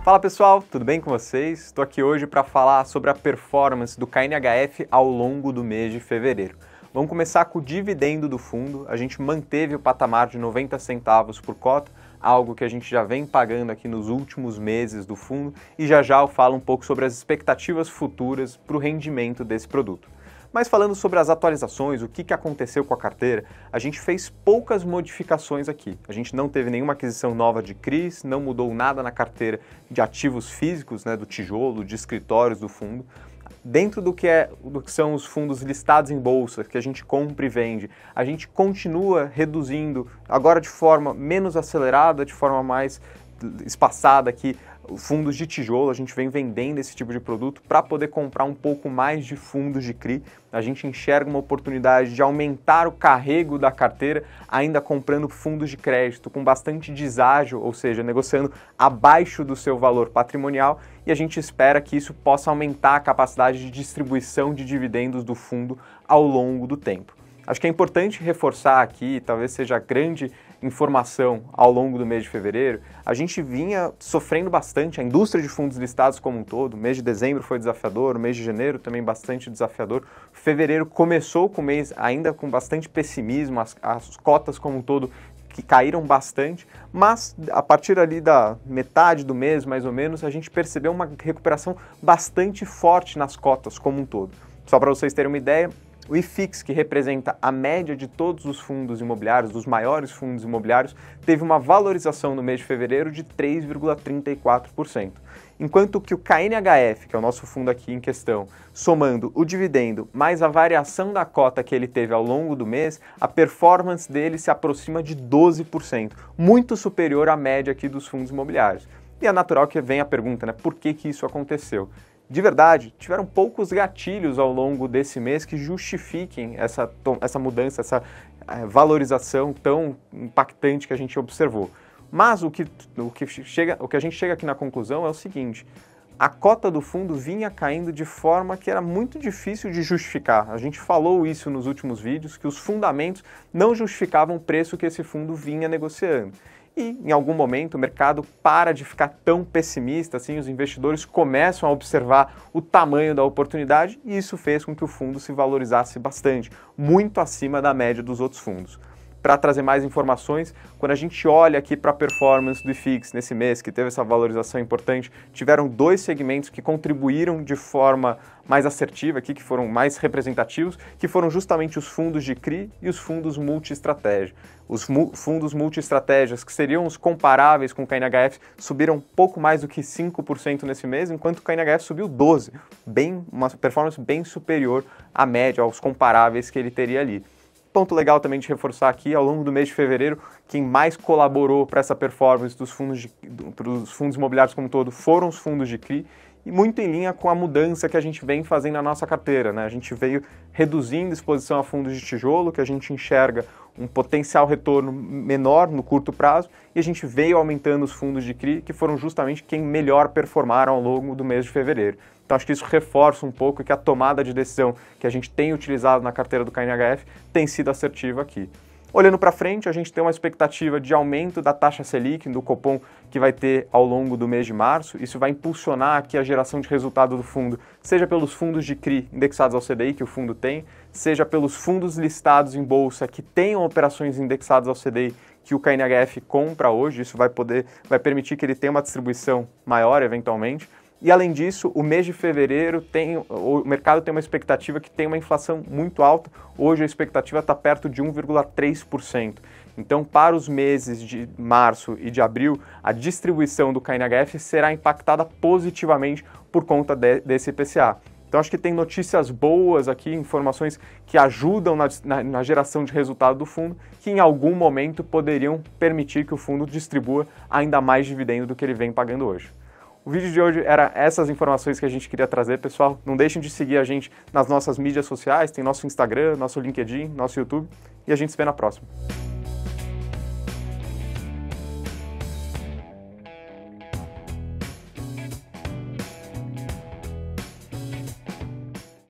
Fala pessoal, tudo bem com vocês? Estou aqui hoje para falar sobre a performance do KNHF ao longo do mês de fevereiro. Vamos começar com o dividendo do fundo. A gente manteve o patamar de 90 centavos por cota, algo que a gente já vem pagando aqui nos últimos meses do fundo, e já eu falo um pouco sobre as expectativas futuras para o rendimento desse produto. Mas falando sobre as atualizações, o que aconteceu com a carteira, a gente fez poucas modificações aqui. A gente não teve nenhuma aquisição nova de CRIs, não mudou nada na carteira de ativos físicos, do tijolo, de escritórios do fundo. Dentro do que são os fundos listados em bolsa, que a gente compra e vende, a gente continua reduzindo, agora de forma menos acelerada, de forma mais espaçada aqui, fundos de tijolo. A gente vem vendendo esse tipo de produto para poder comprar um pouco mais de fundos de CRI. A gente enxerga uma oportunidade de aumentar o carrego da carteira, ainda comprando fundos de crédito com bastante deságio, ou seja, negociando abaixo do seu valor patrimonial, e a gente espera que isso possa aumentar a capacidade de distribuição de dividendos do fundo ao longo do tempo. Acho que é importante reforçar aqui, talvez seja a grande informação ao longo do mês de fevereiro, a gente vinha sofrendo bastante, a indústria de fundos listados como um todo. O mês de dezembro foi desafiador, o mês de janeiro também bastante desafiador. Fevereiro começou com o mês ainda com bastante pessimismo, as cotas como um todo que caíram bastante, mas a partir ali da metade do mês, mais ou menos, a gente percebeu uma recuperação bastante forte nas cotas como um todo. Só para vocês terem uma ideia, o IFIX, que representa a média de todos os fundos imobiliários, dos maiores fundos imobiliários, teve uma valorização no mês de fevereiro de 3,34%. Enquanto que o KNHF, que é o nosso fundo aqui em questão, somando o dividendo mais a variação da cota que ele teve ao longo do mês, a performance dele se aproxima de 12%, muito superior à média aqui dos fundos imobiliários. E é natural que venha a pergunta, por que isso aconteceu? De verdade, tiveram poucos gatilhos ao longo desse mês que justifiquem essa mudança, essa valorização tão impactante que a gente observou. Mas o que a gente chega aqui na conclusão é o seguinte: a cota do fundo vinha caindo de forma que era muito difícil de justificar. A gente falou isso nos últimos vídeos, que os fundamentos não justificavam o preço que esse fundo vinha negociando. E em algum momento o mercado para de ficar tão pessimista, assim, os investidores começam a observar o tamanho da oportunidade, e isso fez com que o fundo se valorizasse bastante, muito acima da média dos outros fundos. Para trazer mais informações, quando a gente olha aqui para a performance do IFIX nesse mês, que teve essa valorização importante, tiveram dois segmentos que contribuíram de forma mais assertiva aqui, que foram mais representativos, que foram justamente os fundos de CRI e os fundos multi-estratégia. Os fundos multi-estratégias, que seriam os comparáveis com o KNHF, subiram pouco mais do que 5% nesse mês, enquanto o KNHF subiu 12%, uma performance bem superior à média, aos comparáveis que ele teria ali. Ponto legal também de reforçar aqui, ao longo do mês de fevereiro, quem mais colaborou para essa performance dos fundos imobiliários como um todo foram os fundos de CRI, e muito em linha com a mudança que a gente vem fazendo na nossa carteira, A gente veio reduzindo a exposição a fundos de tijolo, que a gente enxerga um potencial retorno menor no curto prazo, e a gente veio aumentando os fundos de CRI, que foram justamente quem melhor performaram ao longo do mês de fevereiro. Então acho que isso reforça um pouco que a tomada de decisão que a gente tem utilizado na carteira do KNHF tem sido assertiva aqui. Olhando para frente, a gente tem uma expectativa de aumento da taxa Selic, do Copom, que vai ter ao longo do mês de março. Isso vai impulsionar aqui a geração de resultado do fundo, seja pelos fundos de CRI indexados ao CDI, que o fundo tem, seja pelos fundos listados em bolsa que tenham operações indexadas ao CDI, que o KNHF compra hoje. Isso vai permitir que ele tenha uma distribuição maior eventualmente. E além disso, o mês de fevereiro o mercado tem uma expectativa que tem uma inflação muito alta. Hoje a expectativa está perto de 1,3%. Então, para os meses de março e de abril, a distribuição do KNHF será impactada positivamente por conta desse IPCA. Então, acho que tem notícias boas aqui, informações que ajudam na geração de resultado do fundo, que em algum momento poderiam permitir que o fundo distribua ainda mais dividendo do que ele vem pagando hoje. O vídeo de hoje era essas informações que a gente queria trazer, pessoal. Não deixem de seguir a gente nas nossas mídias sociais, tem nosso Instagram, nosso LinkedIn, nosso YouTube, e a gente se vê na próxima.